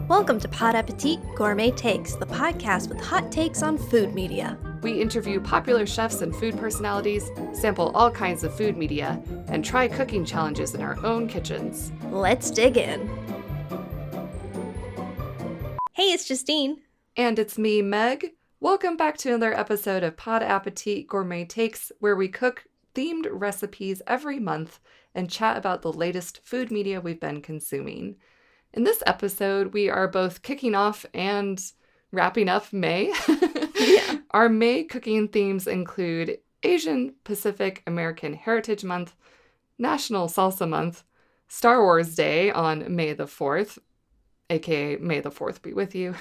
Welcome to Pod Appétit Gourmet Takes, the podcast with hot takes on food media. We interview popular chefs and food personalities, sample all kinds of food media, and try cooking challenges in our own kitchens. Let's dig in. Hey, it's Justine. And it's me, Meg. Welcome back to another episode of Pod Appétit Gourmet Takes, where we cook themed recipes every month and chat about the latest food media we've been consuming. In this episode, we are both kicking off and wrapping up May. Yeah. Our May cooking themes include Asian Pacific American Heritage Month, National Salsa Month, Star Wars Day on May the 4th, aka May the 4th be with you,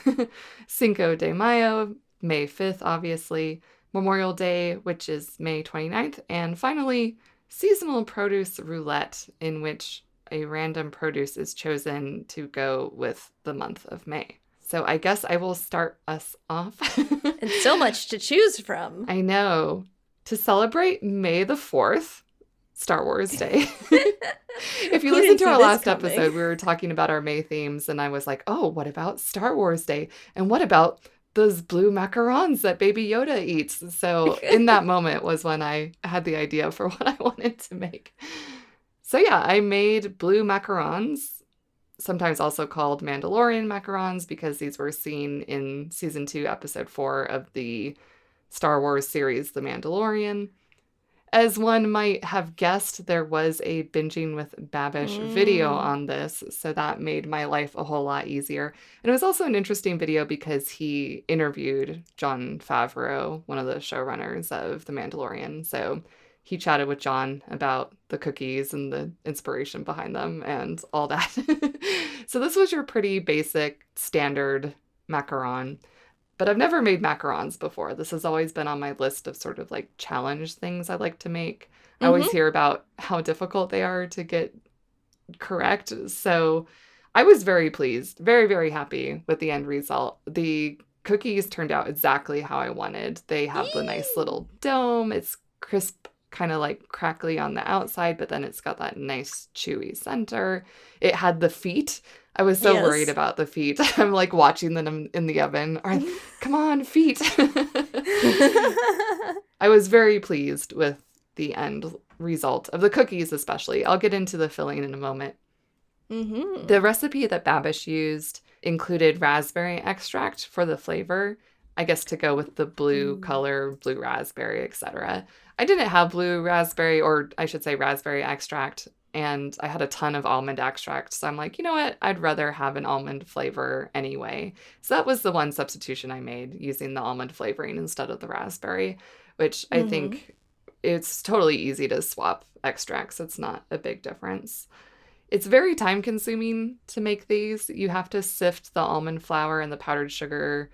Cinco de Mayo, May 5th, obviously, Memorial Day, which is May 29th, and finally, Seasonal Produce Roulette, in which a random produce is chosen to go with the month of May. So I guess I will start us off. And so much to choose from. I know. To celebrate May the 4th, Star Wars Day. If you listen to our last episode, we were talking about our May themes, and I was like, oh, what about Star Wars Day? And what about those blue macarons that Baby Yoda eats? So in that moment was when I had the idea for what I wanted to make. So yeah, I made blue macarons, sometimes also called Mandalorian macarons, because these were seen in season 2, episode 4 of the Star Wars series, The Mandalorian. As one might have guessed, there was a Binging with Babish video on this, so that made my life a whole lot easier. And it was also an interesting video because he interviewed Jon Favreau, one of the showrunners of The Mandalorian. So he chatted with Jon about the cookies and the inspiration behind them and all that. So this was your pretty basic standard macaron. But I've never made macarons before. This has always been on my list of sort of like challenge things I like to make. I always hear about how difficult they are to get correct. So I was very pleased, very, very happy with the end result. The cookies turned out exactly how I wanted. They have the nice little dome. It's crisp, kind of like crackly on the outside, but then it's got that nice chewy center. It had the feet. I was so worried about the feet. I'm like watching them in the oven. Come on, feet. I was very pleased with the end result of the cookies, especially. I'll get into the filling in a moment. Mm-hmm. The recipe that Babish used included raspberry extract for the flavor, I guess to go with the blue color, blue raspberry, etc. I didn't have blue raspberry, or I should say raspberry extract, and I had a ton of almond extract. So I'm like, you know what? I'd rather have an almond flavor anyway. So that was the one substitution I made, using the almond flavoring instead of the raspberry, which I think it's totally easy to swap extracts. It's not a big difference. It's very time consuming to make these. You have to sift the almond flour and the powdered sugar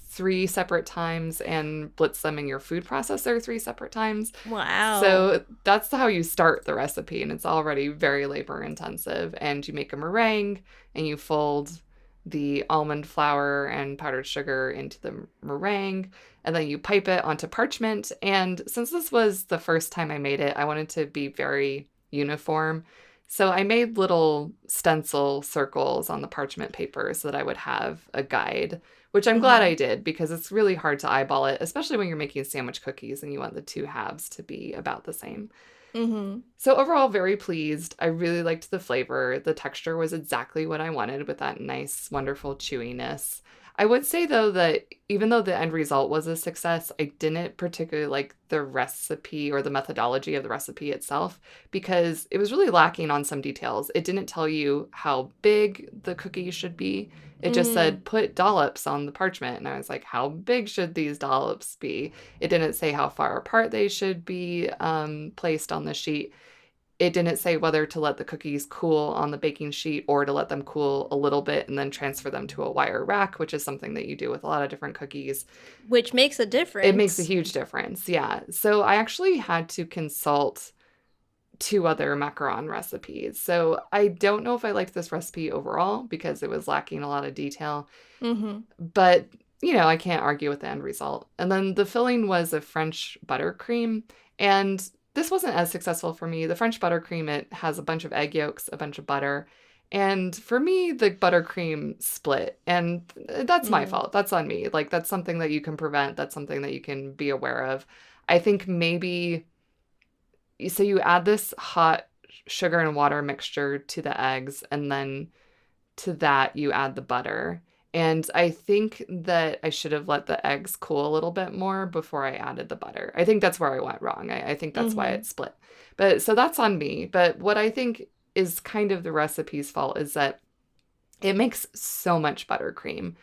3 separate times and blitz them in your food processor 3 separate times. Wow. So that's how you start the recipe, and it's already very labor intensive. And you make a meringue and you fold the almond flour and powdered sugar into the meringue, and then you pipe it onto parchment. And since this was the first time I made it, I wanted to be very uniform. So I made little stencil circles on the parchment paper so that I would have a guide, which I'm glad I did, because it's really hard to eyeball it, especially when you're making sandwich cookies and you want the 2 halves to be about the same. So overall, very pleased. I really liked the flavor. The texture was exactly what I wanted, with that nice, wonderful chewiness. I would say, though, that even though the end result was a success, I didn't particularly like the recipe or the methodology of the recipe itself, because it was really lacking on some details. It didn't tell you how big the cookie should be. It just said, put dollops on the parchment. And I was like, how big should these dollops be? It didn't say how far apart they should be placed on the sheet. It didn't say whether to let the cookies cool on the baking sheet or to let them cool a little bit and then transfer them to a wire rack, which is something that you do with a lot of different cookies. Which makes a difference. It makes a huge difference, yeah. So I actually had to consult 2 other macaron recipes. So I don't know if I liked this recipe overall because it was lacking a lot of detail. But, you know, I can't argue with the end result. And then the filling was a French buttercream. And this wasn't as successful for me. The French buttercream, it has a bunch of egg yolks, a bunch of butter, And for me, the buttercream split. And that's my fault. That's on me. Like, that's something that you can prevent. That's something that you can be aware of. I think maybe, so you add this hot sugar and water mixture to the eggs, and then to that you add the butter. And I think that I should have let the eggs cool a little bit more before I added the butter. I think that's where I went wrong. I think that's why it split. But so that's on me. But what I think is kind of the recipe's fault is that it makes so much buttercream.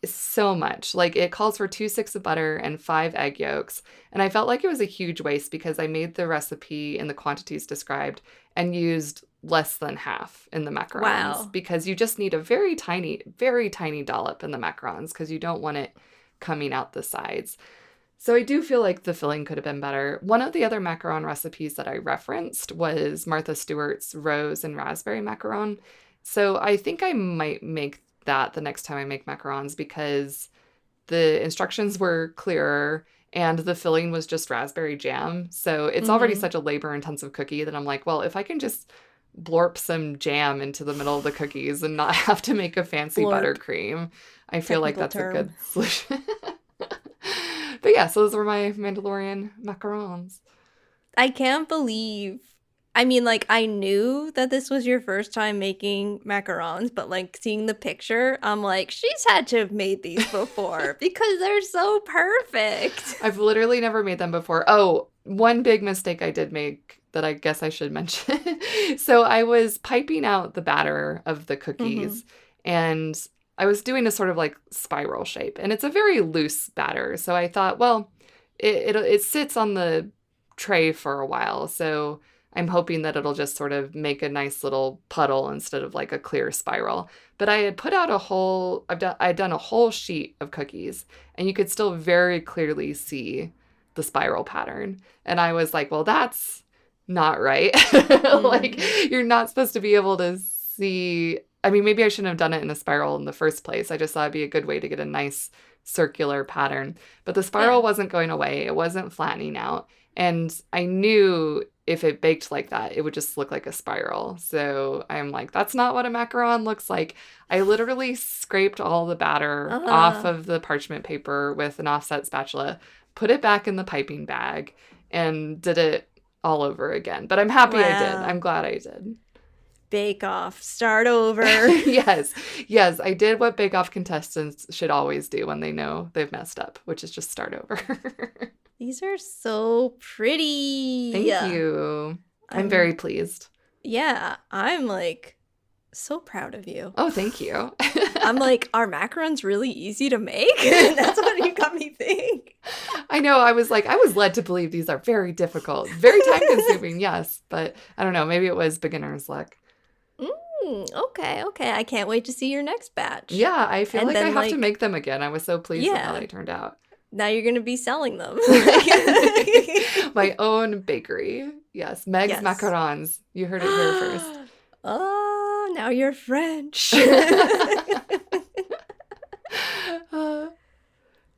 So much. Like, it calls for 2 sticks of butter and 5 egg yolks. And I felt like it was a huge waste because I made the recipe in the quantities described and used less than half in the macarons. Wow. Because you just need a very tiny dollop in the macarons because you don't want it coming out the sides. So I do feel like the filling could have been better. One of the other macaron recipes that I referenced was Martha Stewart's rose and raspberry macaron. So I think I might make that the next time I make macarons because the instructions were clearer and the filling was just raspberry jam. So it's already such a labor-intensive cookie that I'm like, well, if I can just blorp some jam into the middle of the cookies and not have to make a fancy buttercream, I feel like that's a good solution. But yeah, so those were my Mandalorian macarons. I can't believe. I mean, like, I knew that this was your first time making macarons, but, like, seeing the picture, I'm like, she's had to have made these before because they're so perfect. I've literally never made them before. Oh, one big mistake I did make that I guess I should mention. So I was piping out the batter of the cookies, and I was doing a sort of, like, spiral shape. And it's a very loose batter. So I thought, well, it sits on the tray for a while, so I'm hoping that it'll just sort of make a nice little puddle instead of like a clear spiral. But I had put out I'd done a whole sheet of cookies, and you could still very clearly see the spiral pattern. And I was like, well, that's not right. Like, you're not supposed to be able to see. I mean, maybe I shouldn't have done it in a spiral in the first place. I just thought it'd be a good way to get a nice circular pattern. But the spiral wasn't going away. It wasn't flattening out. And I knew if it baked like that, it would just look like a spiral. So I'm like, that's not what a macaron looks like. I literally scraped all the batter off of the parchment paper with an offset spatula, put it back in the piping bag, and did it all over again. But I'm happy I did. I'm glad I did. Bake Off. Start over. Yes, I did what Bake Off contestants should always do when they know they've messed up, which is just start over. These are so pretty. Thank you. I'm very pleased. Yeah, I'm like so proud of you. Oh, thank you. I'm like, are macarons really easy to make? That's what you got me think. I know. I was led to believe these are very difficult, very time consuming. Yes, but I don't know. Maybe it was beginner's luck. Okay. I can't wait to see your next batch. Yeah, I feel like I have to make them again. I was so pleased with how they turned out. Now you're going to be selling them. My own bakery. Yes, Meg's Macarons. You heard it here first. Oh, now you're French.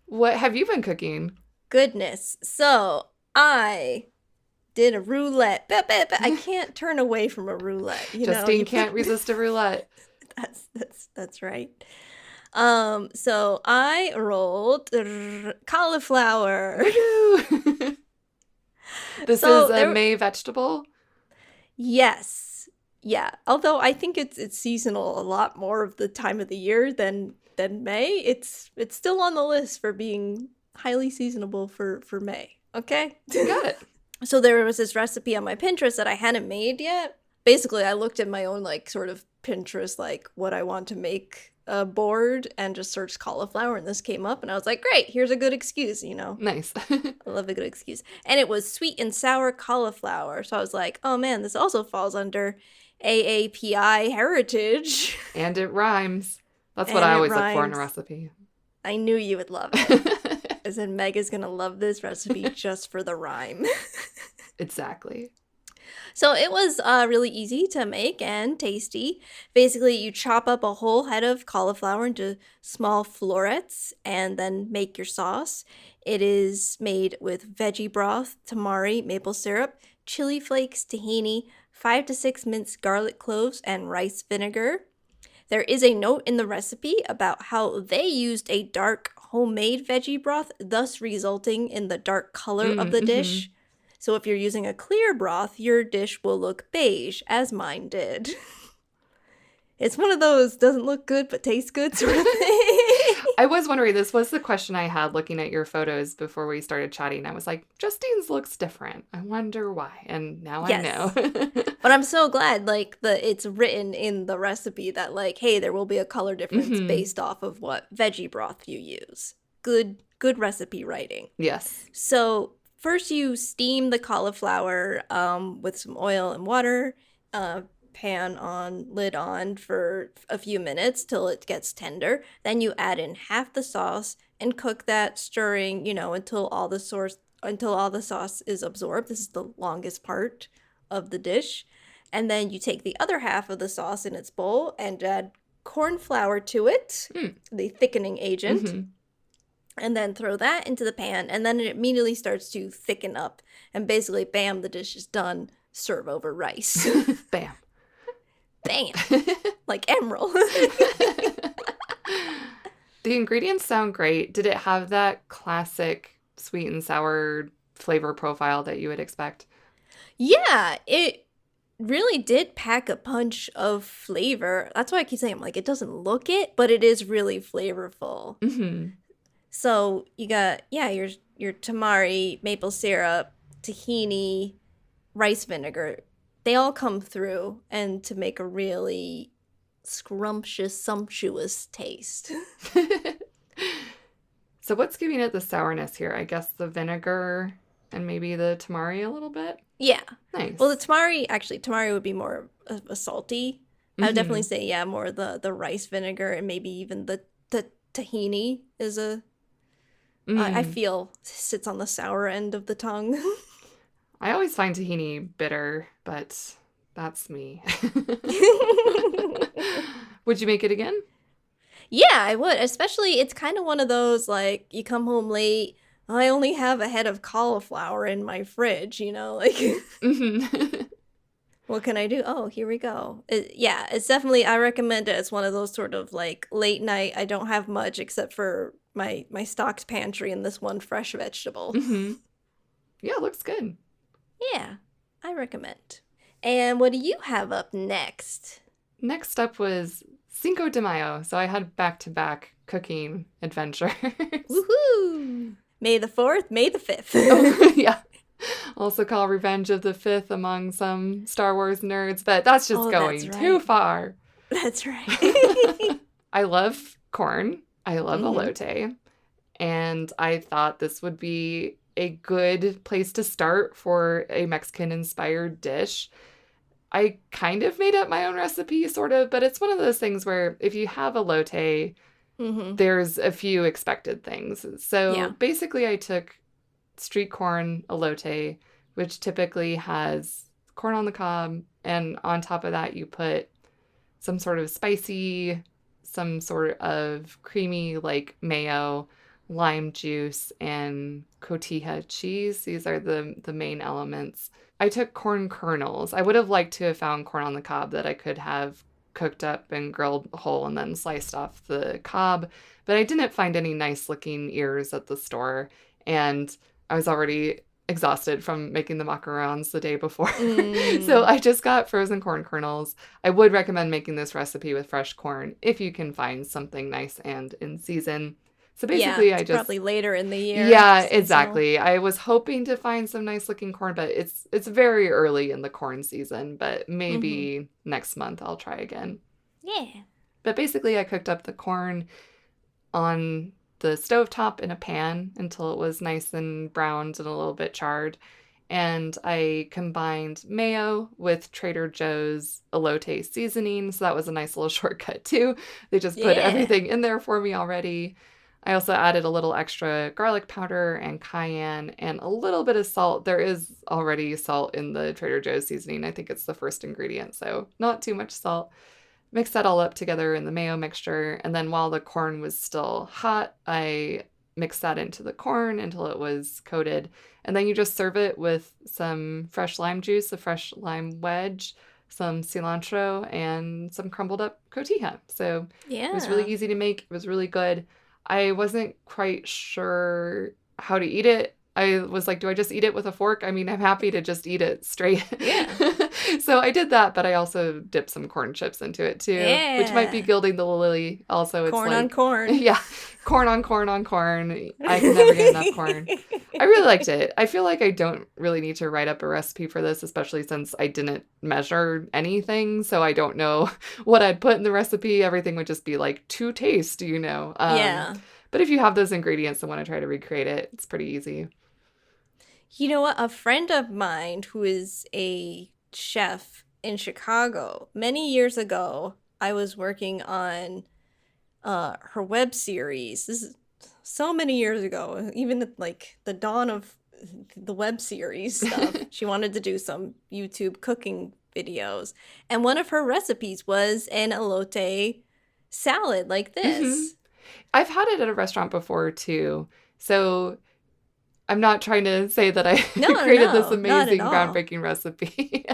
What have you been cooking? Goodness. So I did a roulette. I can't turn away from a roulette. Justine can't resist a roulette. That's right. So I rolled cauliflower. This is a May vegetable? Yes. Yeah. Although I think it's seasonal a lot more of the time of the year than May. It's still on the list for being highly seasonable for May. Okay? You got it. So there was this recipe on my Pinterest that I hadn't made yet. Basically, I looked at my own like sort of Pinterest, like what I want to make board, and just searched cauliflower, and this came up, and I was like, great, here's a good excuse, Nice. I love a good excuse. And it was sweet and sour cauliflower, so I was like, oh man, this also falls under AAPI heritage. And it rhymes. That's what I always look for in a recipe. I knew you would love it. As in, Meg is gonna love this recipe just for the rhyme. Exactly. So it was really easy to make and tasty. Basically, you chop up a whole head of cauliflower into small florets and then make your sauce. It is made with veggie broth, tamari, maple syrup, chili flakes, tahini, 5 to 6 minced garlic cloves, and rice vinegar. There is a note in the recipe about how they used a dark homemade veggie broth, thus resulting in the dark color of the dish. So if you're using a clear broth, your dish will look beige, as mine did. It's one of those doesn't look good but tastes good sort of thing. I was wondering, this was the question I had looking at your photos before we started chatting. I was like, Justine's looks different. I wonder why. And now I know. But I'm so glad, like, it's written in the recipe that, like, hey, there will be a color difference based off of what veggie broth you use. Good recipe writing. Yes. So first you steam the cauliflower with some oil and water, pan on, lid on for a few minutes till it gets tender. Then you add in half the sauce and cook that, stirring, until all the sauce is absorbed. This is the longest part of the dish. And then you take the other half of the sauce in its bowl and add corn flour to it, the thickening agent. And then throw that into the pan, and then it immediately starts to thicken up. And basically, bam, the dish is done. Serve over rice. Bam. Bam. Like Emerald. The ingredients sound great. Did it have that classic sweet and sour flavor profile that you would expect? Yeah, it really did pack a punch of flavor. That's why I keep saying, like, it doesn't look it, but it is really flavorful. So you got, your tamari, maple syrup, tahini, rice vinegar. They all come through, and to make a really scrumptious, sumptuous taste. So what's giving it the sourness here? I guess the vinegar and maybe the tamari a little bit? Yeah. Nice. Well, the tamari would be more of a salty. I would definitely say, more the rice vinegar, and maybe even the tahini is I feel sits on the sour end of the tongue. I always find tahini bitter, but that's me. Would you make it again? Yeah, I would. Especially, it's kind of one of those, like, you come home late, I only have a head of cauliflower in my fridge, like... What can I do? Oh, here we go. It's definitely, I recommend it. It's one of those sort of, like, late night, I don't have much except for my stocked pantry and this one fresh vegetable. Yeah, it looks good. Yeah, I recommend. And what do you have up next? Next up was Cinco de Mayo. So I had back-to-back cooking adventures. Woohoo! May the 4th, May the 5th. Oh, yeah. Also called Revenge of the 5th among some Star Wars nerds, but that's just going too far. That's right. I love corn. I love elote. And I thought this would be a good place to start for a Mexican-inspired dish. I kind of made up my own recipe, sort of, but it's one of those things where if you have elote, there's a few expected things. So basically I took street corn elote, which typically has corn on the cob, and on top of that you put some sort of spicy, some sort of creamy, like mayo, lime juice, and cotija cheese. These are the main elements. I took corn kernels. I would have liked to have found corn on the cob that I could have cooked up and grilled whole and then sliced off the cob, but I didn't find any nice looking ears at the store, and I was already exhausted from making the macarons the day before. So I just got frozen corn kernels. I would recommend making this recipe with fresh corn if you can find something nice and in season. So basically, I just probably later in the year. Yeah, exactly. I was hoping to find some nice looking corn, but it's very early in the corn season. But maybe next month I'll try again. Yeah. But basically, I cooked up the corn on the stovetop in a pan until it was nice and browned and a little bit charred. And I combined mayo with Trader Joe's elote seasoning. So that was a nice little shortcut too. They just put everything in there for me already. I also added a little extra garlic powder and cayenne and a little bit of salt. There is already salt in the Trader Joe's seasoning. I think it's the first ingredient, so not too much salt. Mix that all up together in the mayo mixture. And then while the corn was still hot, I mix that into the corn until it was coated. And then you just serve it with some fresh lime juice, a fresh lime wedge, some cilantro, and some crumbled up cotija. So it was really Yeah. easy to make. It was really good. I wasn't quite sure how to eat it. I was like, do I just eat it with a fork? I mean, I'm happy to just eat it straight. Yeah. So I did that, but I also dipped some corn chips into it too, which might be Yeah. gilding the lily. Also, it's Corn like, on corn. yeah, corn on corn on corn. I can never get enough corn. I really liked it. I feel like I don't really need to write up a recipe for this, especially since I didn't measure anything. So I don't know what I'd put in the recipe. Everything would just be like to taste, you know. Yeah. But if you have those ingredients and want to try to recreate it, it's pretty easy. You know what? A friend of mine who is a chef in Chicago, many years ago, I was working on her web series. This is so many years ago, even at, like the dawn of the web series stuff. She wanted to do some YouTube cooking videos, and one of her recipes was an elote salad like Mm-hmm. this. I've had it at a restaurant before too. So I'm not trying to say that I No, created this no, not at amazing all. groundbreaking recipe.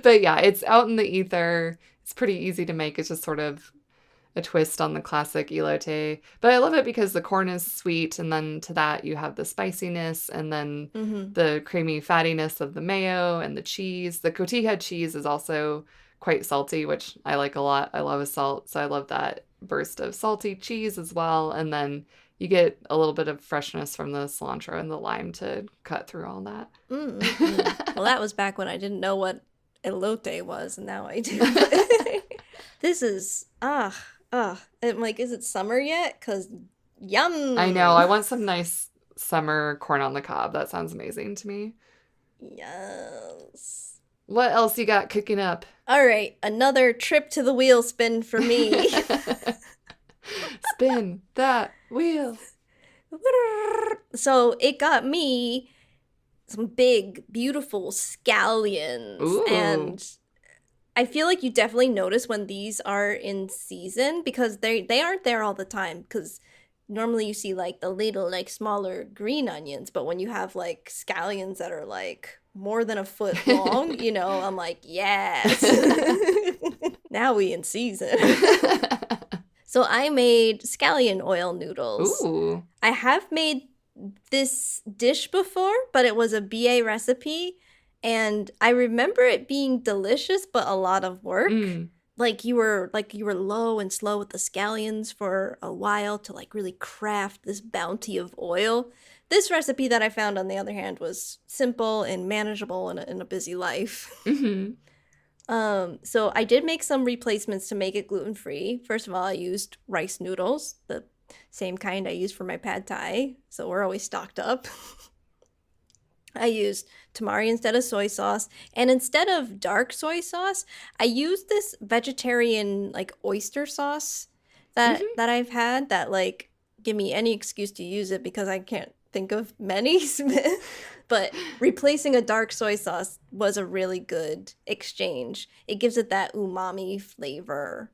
But yeah, it's out in the ether. It's pretty easy to make. It's just sort of a twist on the classic elote. But I love it because the corn is sweet, and then to that you have the spiciness, and then Mm-hmm. the creamy fattiness of the mayo and the cheese. The cotija cheese is also quite salty, which I like a lot. I love a salt, so I love that burst of salty cheese as well. And then you get a little bit of freshness from the cilantro and the lime to cut through all that. Mm-mm-mm. Well, that was back when I didn't know what elote was, and now I do. This is I'm like, is it summer yet? 'Cause yum. I know. I want some nice summer corn on the cob. That sounds amazing to me. Yes. What else you got cooking up? All right, another trip to the wheel spin for me. Spin that wheel. So it got me some big, beautiful scallions. Ooh. And I feel like you definitely notice when these are in season because they aren't there all the time. Because normally you see like the little, like smaller green onions, but when you have like scallions that are like more than a foot long, you know, I'm like, yes. Now we in season. So I made scallion oil noodles. Ooh. I have made this dish before, but it was a BA recipe, and I remember it being delicious, but a lot of work. Mm. Like you were low and slow with the scallions for a while to like really craft this bounty of oil. This recipe that I found, on the other hand, was simple and manageable in a busy life. Mm-hmm. So I did make some replacements to make it gluten-free. First of all, I used rice noodles, the same kind I use for my pad thai, so we're always stocked up. I used tamari instead of soy sauce, and instead of dark soy sauce, I used this vegetarian like oyster sauce that I've had that like give me any excuse to use it because I can't think of many. But replacing a dark soy sauce was a really good exchange. It gives it that umami flavor.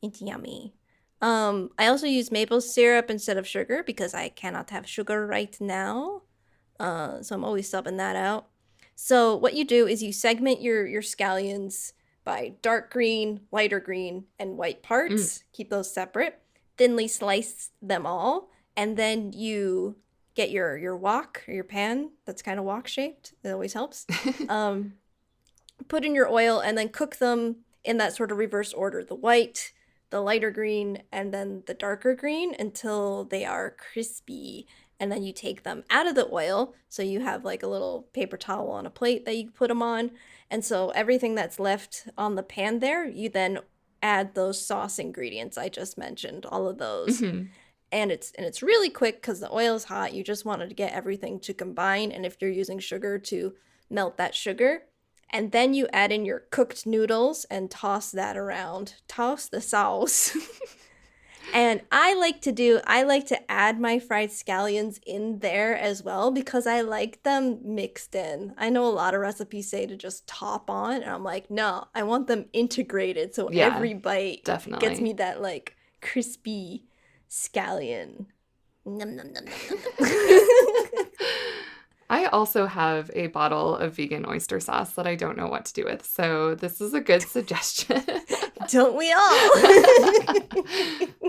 It's yummy. I also use maple syrup instead of sugar because I cannot have sugar right now. So I'm always subbing that out. So what you do is you segment your scallions by dark green, lighter green, and white parts. Keep those separate. Thinly slice them all, and then you get your wok or your pan that's kind of wok shaped. It always helps. Put in your oil and then cook them in that sort of reverse order: the white, the lighter green, and then the darker green until they are crispy. And then you take them out of the oil, so you have like a little paper towel on a plate that you put them on. And so everything that's left on the pan there, you then add those sauce ingredients I just mentioned, all of those. Mm-hmm. And it's really quick because the oil is hot. You just wanted to get everything to combine, and if you're using sugar, to melt that sugar. And then you add in your cooked noodles and toss that around. Toss the sauce. And I like to add my fried scallions in there as well because I like them mixed in. I know a lot of recipes say to just top on, and I'm like, no, I want them integrated so every bite definitely gets me that like crispy scallion. Nom, nom, nom, nom, nom. I also have a bottle of vegan oyster sauce that I don't know what to do with, so this is a good suggestion. Don't we all?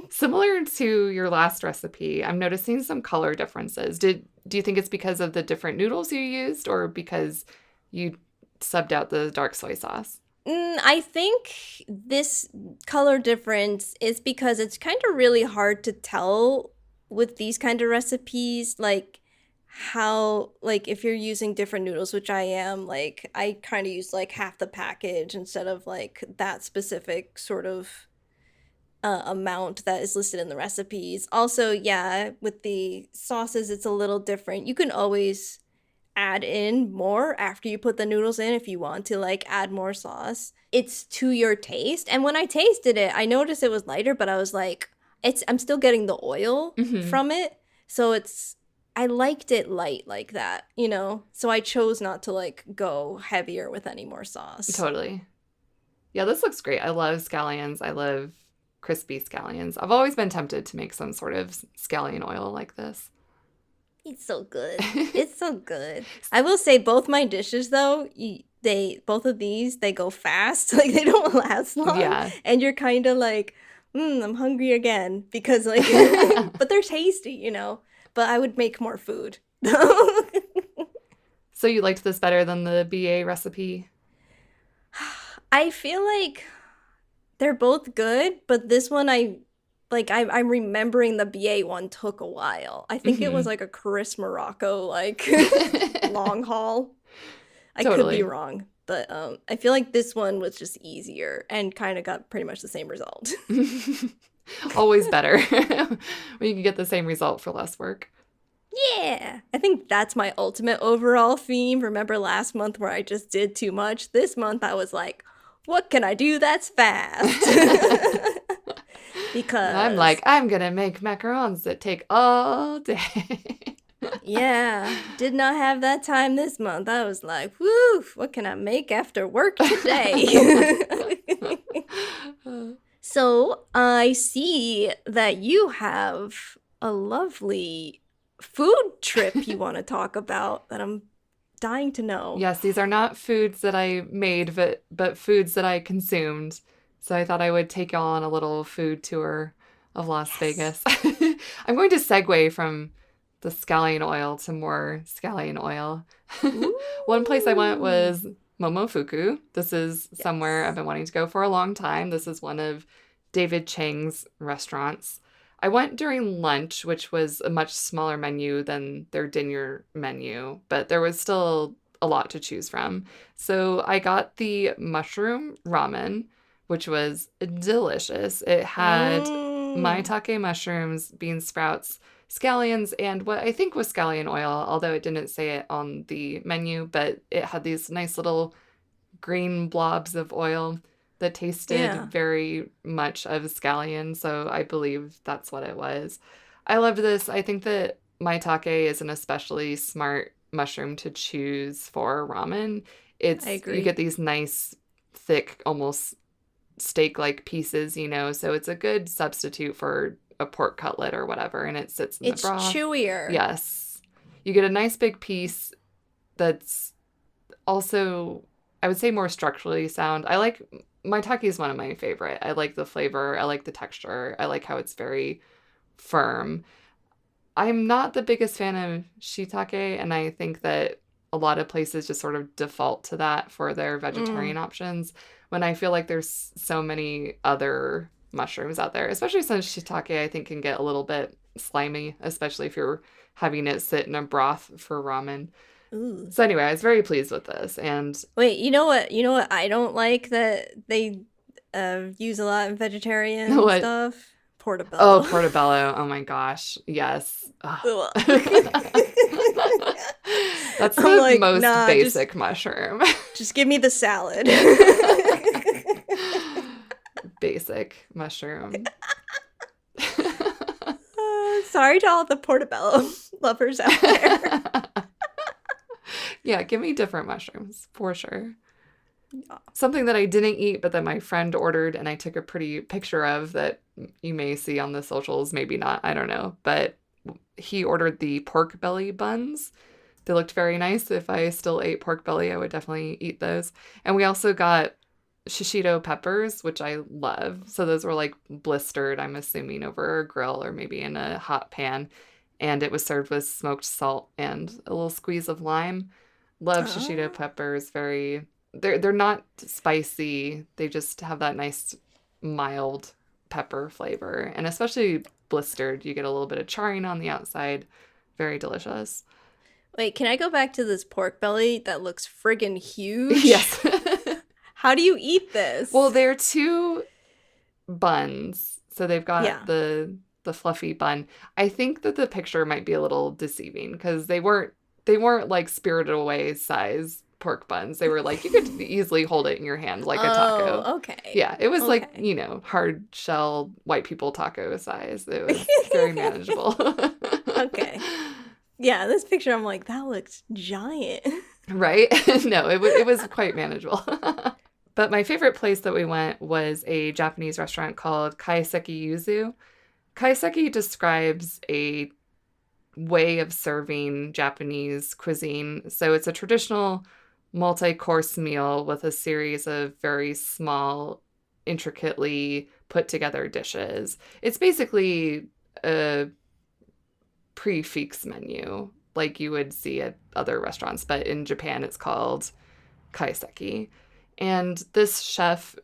Similar to your last recipe, I'm noticing some color differences. Do you think it's because of the different noodles you used, or because you subbed out the dark soy sauce? I think this color difference is because it's kind of really hard to tell with these kind of recipes, like how, like if you're using different noodles, which I am, like I kind of use like half the package instead of like that specific sort of amount that is listed in the recipes. Also, yeah, with the sauces, it's a little different. You can always add in more after you put the noodles in if you want to like add more sauce. It's to your taste. And when I tasted it, I noticed it was lighter, but I was like, I'm still getting the oil from it. So I liked it light like that, you know? So I chose not to like go heavier with any more sauce. Totally. Yeah, this looks great. I love scallions. I love crispy scallions. I've always been tempted to make some sort of scallion oil like this. It's so good. It's so good. I will say both my dishes though, both of these, they go fast. Like they don't last long. Yeah. And you're kind of like, I'm hungry again because like, but they're tasty, you know. But I would make more food. So you liked this better than the BA recipe? I feel like they're both good, but this one I'm remembering the BA one took a while. I think it was like a Chris Morocco like long haul. I could be wrong, but I feel like this one was just easier and kind of got pretty much the same result. Always better when you can get the same result for less work. Yeah, I think that's my ultimate overall theme. Remember last month where I just did too much? This month I was like, what can I do that's fast? Because I'm like, I'm gonna make macarons that take all day. Yeah, did not have that time this month. I was like, woo, what can I make after work today? So I see that you have a lovely food trip you want to talk about that I'm dying to know. Yes, these are not foods that I made, but foods that I consumed. So I thought I would take y'all on a little food tour of Las Vegas. I'm going to segue from the scallion oil to more scallion oil. One place I went was Momofuku. This is somewhere I've been wanting to go for a long time. This is one of David Chang's restaurants. I went during lunch, which was a much smaller menu than their dinner menu, but there was still a lot to choose from. So I got the mushroom ramen, which was delicious. It had maitake mushrooms, bean sprouts, scallions, and what I think was scallion oil, although it didn't say it on the menu, but it had these nice little green blobs of oil that tasted very much of scallion, so I believe that's what it was. I loved this. I think that maitake is an especially smart mushroom to choose for ramen. I agree. You get these nice, thick, almost steak-like pieces, you know, so it's a good substitute for a pork cutlet or whatever, and it sits in the broth. It's chewier. Yes. You get a nice big piece that's also, I would say, more structurally sound. Maitake is one of my favorite. I like the flavor. I like the texture. I like how it's very firm. I'm not the biggest fan of shiitake, and I think that a lot of places just sort of default to that for their vegetarian options, when I feel like there's so many other mushrooms out there, especially since shiitake, I think, can get a little bit slimy, especially if you're having it sit in a broth for ramen. Ooh. So anyway, I was very pleased with this. And wait, you know what I don't like that they use a lot in vegetarian stuff? Portobello. Oh, portobello. Oh my gosh. Yes. That's the most basic mushroom. Just give me the salad. Basic mushroom. Sorry to all the portobello lovers out there. Yeah, give me different mushrooms, for sure. Something that I didn't eat, but that my friend ordered and I took a pretty picture of that you may see on the socials, maybe not, I don't know. But he ordered the pork belly buns. They looked very nice. If I still ate pork belly, I would definitely eat those. And we also got shishito peppers, which I love. So those were like blistered, I'm assuming, over a grill or maybe in a hot pan. And it was served with smoked salt and a little squeeze of lime. Love shishito peppers. They're not spicy. They just have that nice mild pepper flavor. And especially blistered, you get a little bit of charring on the outside. Very delicious. Wait, can I go back to this pork belly that looks friggin' huge? Yes. How do you eat this? Well, they're 2 buns. So they've got the fluffy bun. I think that the picture might be a little deceiving because they weren't like Spirited Away size pork buns. They were like, you could easily hold it in your hand like a taco. Oh, okay. Yeah, it was like, hard shell white people taco size. It was very manageable. Okay. Yeah, this picture, I'm like, that looks giant. Right? No, it was quite manageable. But my favorite place that we went was a Japanese restaurant called Kaiseki Yuzu. Kaiseki describes a way of serving Japanese cuisine. So it's a traditional multi-course meal with a series of very small, intricately put together dishes. It's basically a prix-fixe menu like you would see at other restaurants, but in Japan it's called kaiseki. And this chef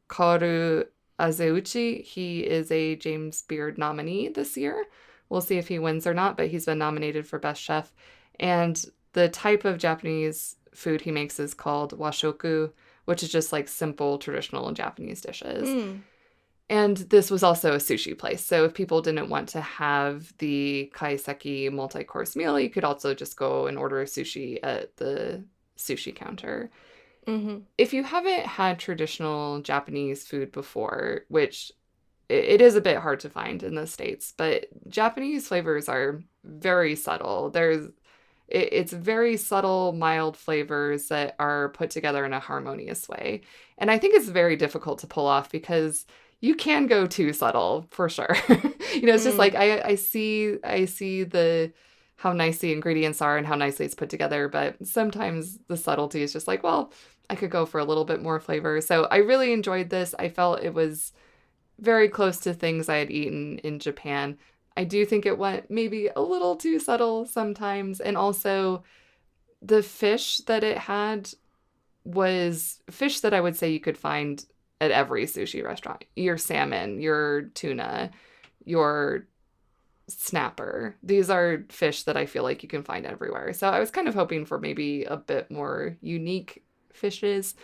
Kaoru Azeuchi, he is a James Beard nominee this year. We'll see if he wins or not, but he's been nominated for Best Chef. And the type of Japanese food he makes is called washoku, which is just like simple traditional Japanese dishes. And this was also a sushi place. So if people didn't want to have the kaiseki multi-course meal, you could also just go and order sushi at the sushi counter. Mm-hmm. If you haven't had traditional Japanese food before, which it is a bit hard to find in the States, but Japanese flavors are very subtle. It's very subtle, mild flavors that are put together in a harmonious way. And I think it's very difficult to pull off because you can go too subtle for sure. It's just like I see how nice the ingredients are and how nicely it's put together, but sometimes the subtlety is just like, well, I could go for a little bit more flavor. So I really enjoyed this. I felt it was very close to things I had eaten in Japan. I do think it went maybe a little too subtle sometimes. And also the fish that it had was fish that I would say you could find at every sushi restaurant. Your salmon, your tuna, your snapper. These are fish that I feel like you can find everywhere. So I was kind of hoping for maybe a bit more unique fishes,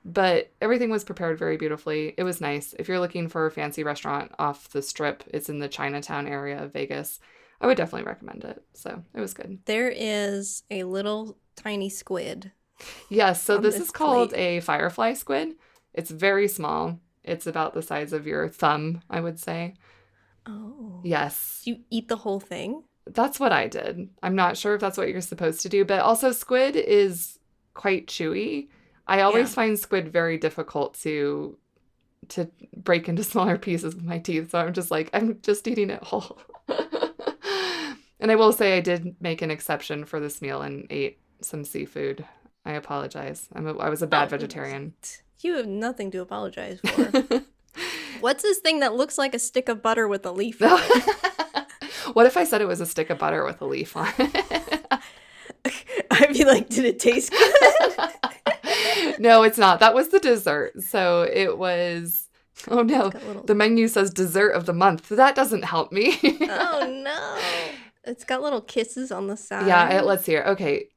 but everything was prepared very beautifully. It was nice. If you're looking for a fancy restaurant off the strip, it's in the Chinatown area of Vegas. I would definitely recommend it. So it was good. There is a little tiny squid. Yes, so this is called a firefly squid. It's very small. It's about the size of your thumb, I would say. Oh. Yes. You eat the whole thing? That's what I did. I'm not sure if that's what you're supposed to do, but also squid is quite chewy. I always find squid very difficult to break into smaller pieces with my teeth, so I'm just like, I'm just eating it whole. And I will say I did make an exception for this meal and ate some seafood. I apologize. I was a bad vegetarian. You have nothing to apologize for. What's this thing that looks like a stick of butter with a leaf on it? What if I said it was a stick of butter with a leaf on it? I'd be like, did it taste good? No, it's not. That was the dessert. So it was... Oh, no. The menu says dessert of the month. That doesn't help me. Oh, no. It's got little kisses on the side. Yeah, let's hear. Okay.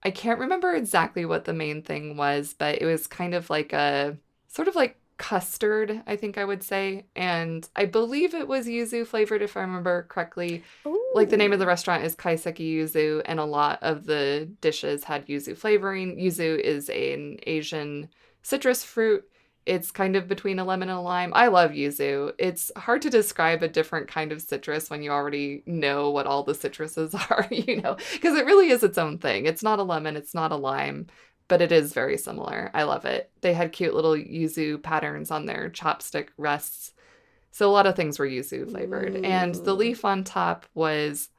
I can't remember exactly what the main thing was, but it was kind of like a... sort of like custard, I think I would say. And I believe it was yuzu flavored, if I remember correctly. Ooh. Like the name of the restaurant is Kaiseki Yuzu, and a lot of the dishes had yuzu flavoring. Yuzu is an Asian citrus fruit. It's kind of between a lemon and a lime. I love yuzu. It's hard to describe a different kind of citrus when you already know what all the citruses are, because it really is its own thing. It's not a lemon, it's not a lime, but it is very similar. I love it. They had cute little yuzu patterns on their chopstick rests. So a lot of things were yuzu flavored. Ooh. And the leaf on top was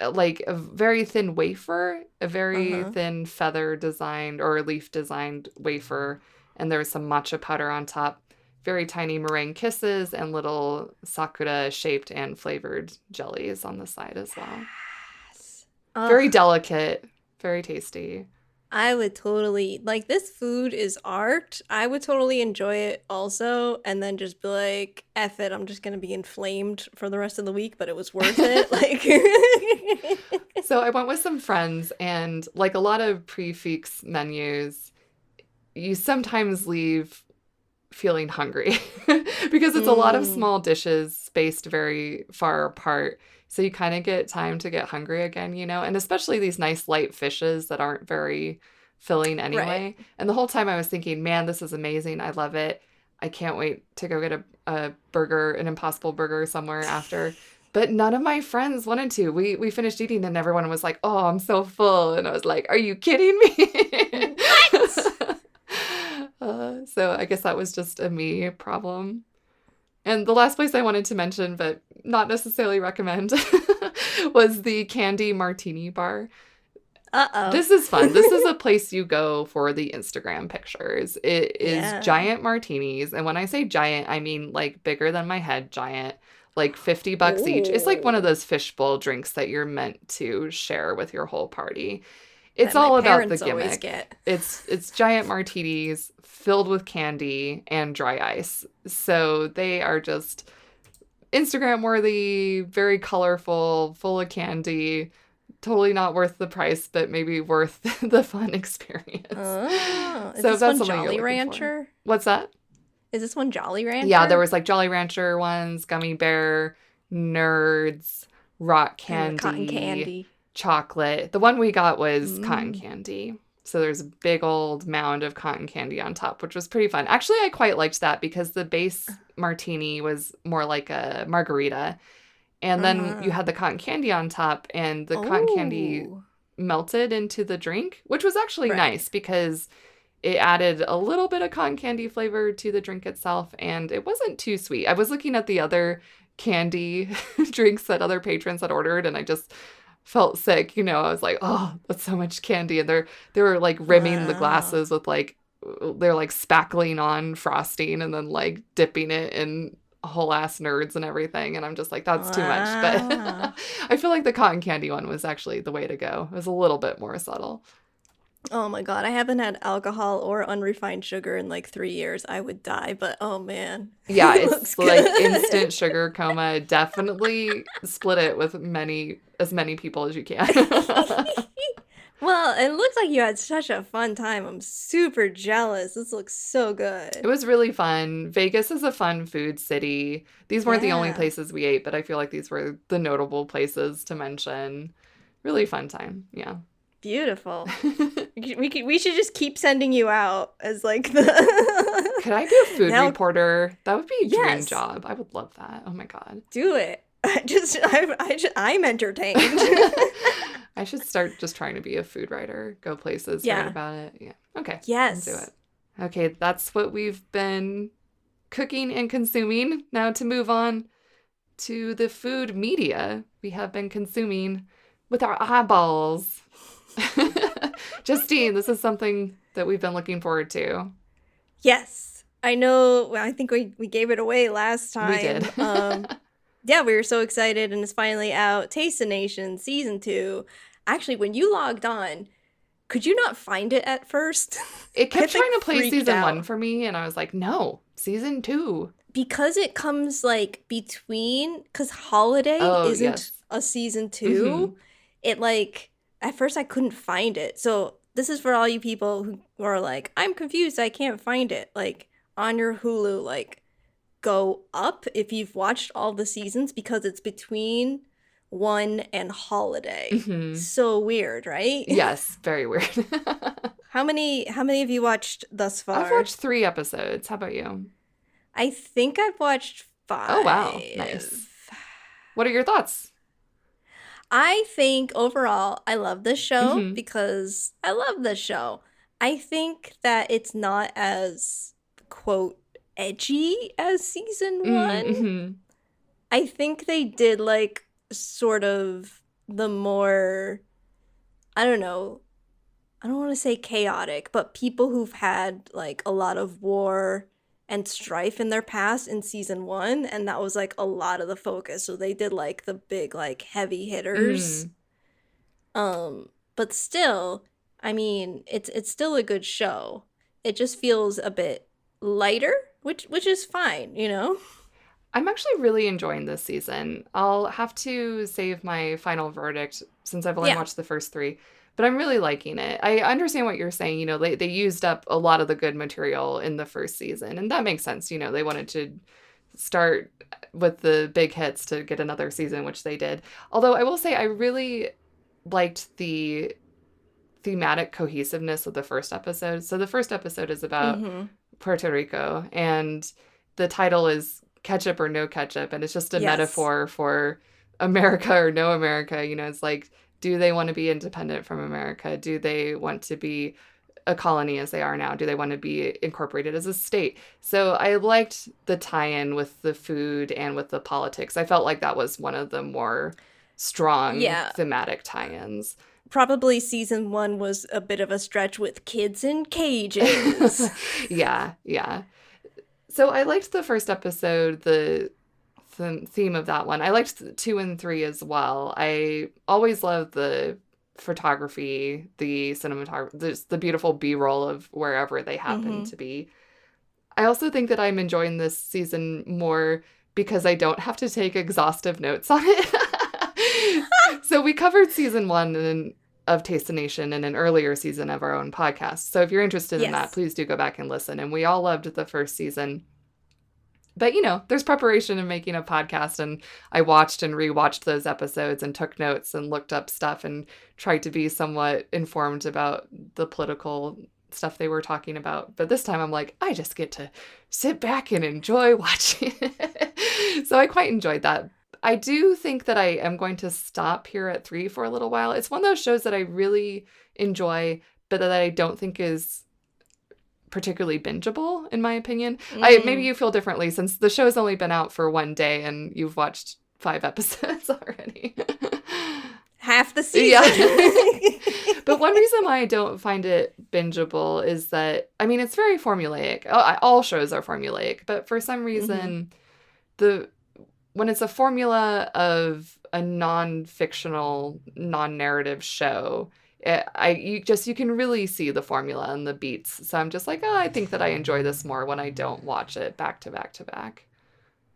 like a very thin wafer, a very thin feather designed or leaf designed wafer. And there was some matcha powder on top. Very tiny meringue kisses and little sakura shaped and flavored jellies on the side as well. Yes. Very delicate, very tasty. I would totally, like, this food is art. I would totally enjoy it also, and then just be like, F it, I'm just going to be inflamed for the rest of the week, but it was worth it. Like, So I went with some friends, and like a lot of prefix menus, you sometimes leave feeling hungry because it's a lot of small dishes spaced very far apart. So you kind of get time to get hungry again, you know, and especially these nice light fishes that aren't very filling anyway. Right. And the whole time I was thinking, man, this is amazing. I love it. I can't wait to go get a burger, an Impossible Burger somewhere after. But none of my friends wanted to. We finished eating and everyone was like, oh, I'm so full. And I was like, are you kidding me? So I guess that was just a me problem. And the last place I wanted to mention, but not necessarily recommend, was the Candy Martini Bar. Uh-oh. This is fun. This is a place you go for the Instagram pictures. It is giant martinis. And when I say giant, I mean like bigger than my head giant, like $50 each. It's like one of those fishbowl drinks that you're meant to share with your whole party. It's all about the gimmick. It's giant martinis filled with candy and dry ice. So they are just Instagram worthy, very colorful, full of candy. Totally not worth the price, but maybe worth the fun experience. Oh, so is this one Jolly Rancher? What's that? Is this one Jolly Rancher? Yeah, there was like Jolly Rancher ones, Gummy Bear, Nerds, Rock Candy. Cotton candy. Chocolate. The one we got was cotton candy. So there's a big old mound of cotton candy on top, which was pretty fun. Actually, I quite liked that because the base martini was more like a margarita. And then you had the cotton candy on top, and the cotton candy melted into the drink, which was actually nice because it added a little bit of cotton candy flavor to the drink itself, and it wasn't too sweet. I was looking at the other candy drinks that other patrons had ordered, and I just felt sick, you know. I was like, oh, that's so much candy. And they were like rimming the glasses with like, they're like spackling on frosting and then like dipping it in whole ass Nerds and everything. And I'm just like, that's too much. But I feel like the cotton candy one was actually the way to go. It was a little bit more subtle. Oh my God, I haven't had alcohol or unrefined sugar in like 3 years. I would die, but oh man. Yeah, it's like instant sugar coma. Definitely split it with as many people as you can. Well, it looks like you had such a fun time. I'm super jealous. This looks so good. It was really fun. Vegas is a fun food city. These weren't the only places we ate, but I feel like these were the notable places to mention. Really fun time. Yeah. Beautiful. We should just keep sending you out as like the Could I be a food reporter? That would be a dream job. I would love that. Oh my God. Do it. I'm entertained. I should start just trying to be a food writer. Go places, write about it. Yeah. Okay. Yes. Let's do it. Okay, that's what we've been cooking and consuming. Now to move on to the food media we have been consuming with our eyeballs. Justine, this is something that we've been looking forward to. Yes. I know. I think we gave it away last time. We did. Yeah, we were so excited, and it's finally out. Taste the Nation Season 2. Actually, when you logged on, could you not find it at first? It kept trying to play Season 1 for me, and I was like, no, Season 2. Because it comes, like, between... Because Holiday isn't a Season 2. It, like... At first, I couldn't find it. So, this is for all you people who are like, I'm confused, I can't find it. Like, on your Hulu, like... go up if you've watched all the seasons because it's between 1 and Holiday. So weird, right? Yes, very weird. How many have you watched thus far? I've watched 3 episodes. How about you? I think I've watched 5. Oh, wow. Nice. What are your thoughts? I think overall I love this show because I love this show. I think that it's not as, quote, edgy as season one. Mm-hmm. I think they did like sort of the more, I don't know, I don't want to say chaotic, but people who've had like a lot of war and strife in their past in season one, and that was like a lot of the focus. So they did like the big like heavy hitters. But still, I mean, it's still a good show. It just feels a bit lighter, which is fine, you know? I'm actually really enjoying this season. I'll have to save my final verdict since I've only Yeah. watched the first 3, but I'm really liking it. I understand what you're saying. You know, they used up a lot of the good material in the first season, and that makes sense. You know, they wanted to start with the big hits to get another season, which they did. Although I will say I really liked the thematic cohesiveness of the first episode. So the first episode is about Puerto Rico, and the title is Ketchup or No Ketchup, and it's just a metaphor for America or no America. You know, it's like, do they want to be independent from America? Do they want to be a colony as they are now? Do they want to be incorporated as a state? So I liked the tie-in with the food and with the politics. I felt like that was one of the more strong thematic tie-ins. Probably season one was a bit of a stretch with kids in cages. Yeah. So I liked the first episode, the theme of that one. I liked 2 and 3 as well. I always loved the photography, the cinematography, the beautiful B-roll of wherever they happen to be. I also think that I'm enjoying this season more because I don't have to take exhaustive notes on it. So we covered season 1 of Taste the Nation in an earlier season of our own podcast. So if you're interested in that, please do go back and listen. And we all loved the first season. But, you know, there's preparation in making a podcast, and I watched and rewatched those episodes and took notes and looked up stuff and tried to be somewhat informed about the political stuff they were talking about. But this time I'm like, I just get to sit back and enjoy watching it. So I quite enjoyed that. I do think that I am going to stop here at 3 for a little while. It's one of those shows that I really enjoy, but that I don't think is particularly bingeable, in my opinion. Maybe you feel differently since the show's only been out for 1 day and you've watched 5 episodes already. Half the season. Yeah. But one reason why I don't find it bingeable is that, I mean, it's very formulaic. All shows are formulaic, but for some reason, when it's a formula of a non-fictional, non-narrative show, you can really see the formula and the beats. So I'm just like, I think that I enjoy this more when I don't watch it back to back to back.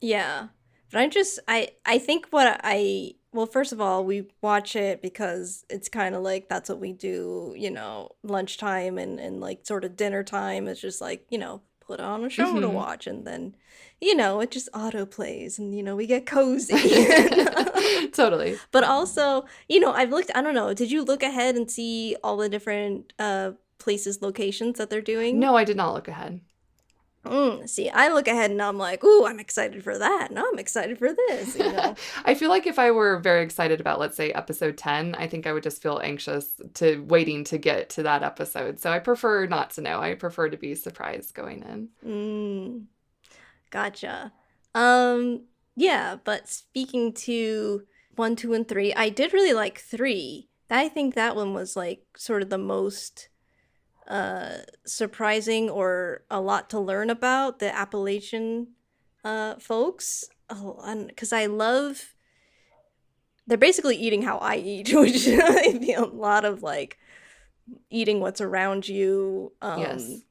Yeah. But I think well, first of all, we watch it because it's kind of like that's what we do, you know, lunchtime and like sort of dinner time. It's just like, you know, put on a show to watch, and then, you know, it just auto plays and, you know, we get cozy. Totally. But also, you know, I don't know, did you look ahead and see all the different places, locations that they're doing? No, I did not look ahead. See, I look ahead and I'm like, ooh, I'm excited for that. And I'm excited for this, you know? I feel like if I were very excited about, let's say, episode 10, I think I would just feel anxious waiting to get to that episode. So I prefer not to know. I prefer to be surprised going in. Gotcha. Yeah, but speaking to 1, 2, and 3, I did really like 3. I think that one was like sort of the most surprising, or a lot to learn about the Appalachian folks. Because they're basically eating how I eat, which I feel a lot of like eating what's around you,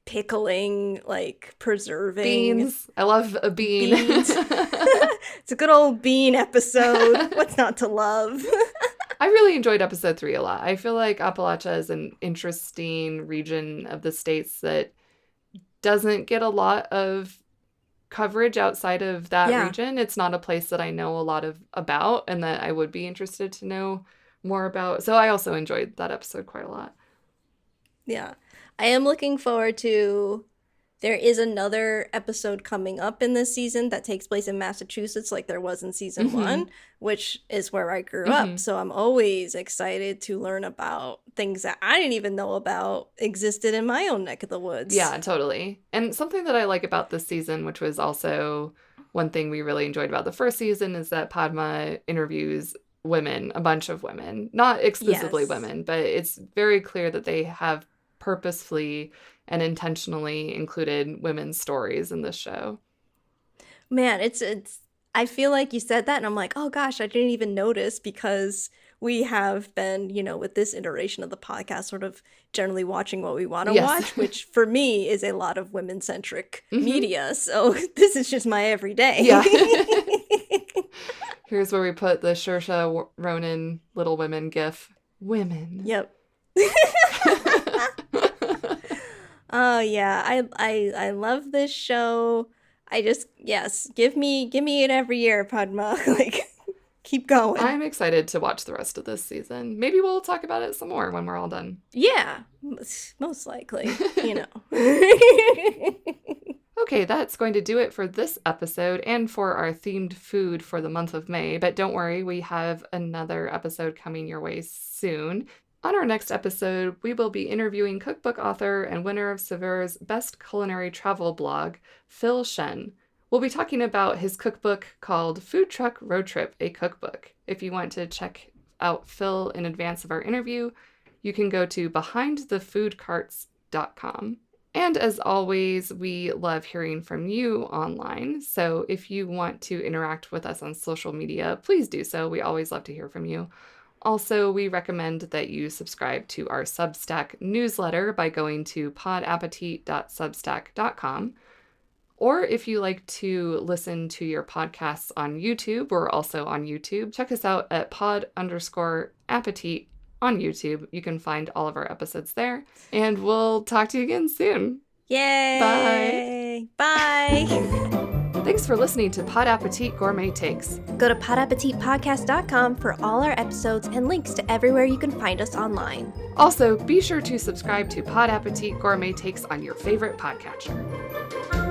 pickling, like preserving. Beans. I love a bean. Beans. It's a good old bean episode. What's not to love? I really enjoyed episode 3 a lot. I feel like Appalachia is an interesting region of the States that doesn't get a lot of coverage outside of that region. It's not a place that I know a lot about and that I would be interested to know more about. So I also enjoyed that episode quite a lot. Yeah. I am looking forward to There is another episode coming up in this season that takes place in Massachusetts, like there was in season one, which is where I grew up. So I'm always excited to learn about things that I didn't even know about existed in my own neck of the woods. Yeah, totally. And something that I like about this season, which was also one thing we really enjoyed about the first season, is that Padma interviews women, a bunch of women, not exclusively women, but it's very clear that they have purposefully and intentionally included women's stories in this show. Man, it's I feel like you said that and I'm like, oh gosh, I didn't even notice, because we have been, you know, with this iteration of the podcast sort of generally watching what we want to watch, which for me is a lot of women-centric media. So this is just my everyday. Yeah. Here's where we put the Saoirse Ronan Little Women gif. Women. Yep. Oh yeah, I love this show. I just, yes, give me it every year, Padma. Like, keep going. I'm excited to watch the rest of this season. Maybe we'll talk about it some more when we're all done. Yeah, most likely, you know. Okay, that's going to do it for this episode and for our themed food for the month of May. But don't worry, we have another episode coming your way soon. On our next episode, we will be interviewing cookbook author and winner of Severe's Best Culinary Travel blog, Phil Shen. We'll be talking about his cookbook called Food Truck Road Trip, a Cookbook. If you want to check out Phil in advance of our interview, you can go to behindthefoodcarts.com. And as always, we love hearing from you online. So if you want to interact with us on social media, please do so. We always love to hear from you. Also, we recommend that you subscribe to our Substack newsletter by going to podappetit.substack.com. Or if you like to listen to your podcasts on YouTube, we're also on YouTube. Check us out at pod_appetit on YouTube. You can find all of our episodes there. And we'll talk to you again soon. Yay! Bye! Bye! Thanks for listening to Pod Appétit Gourmet Takes. Go to podappetitpodcast.com for all our episodes and links to everywhere you can find us online. Also, be sure to subscribe to Pod Appétit Gourmet Takes on your favorite podcatcher.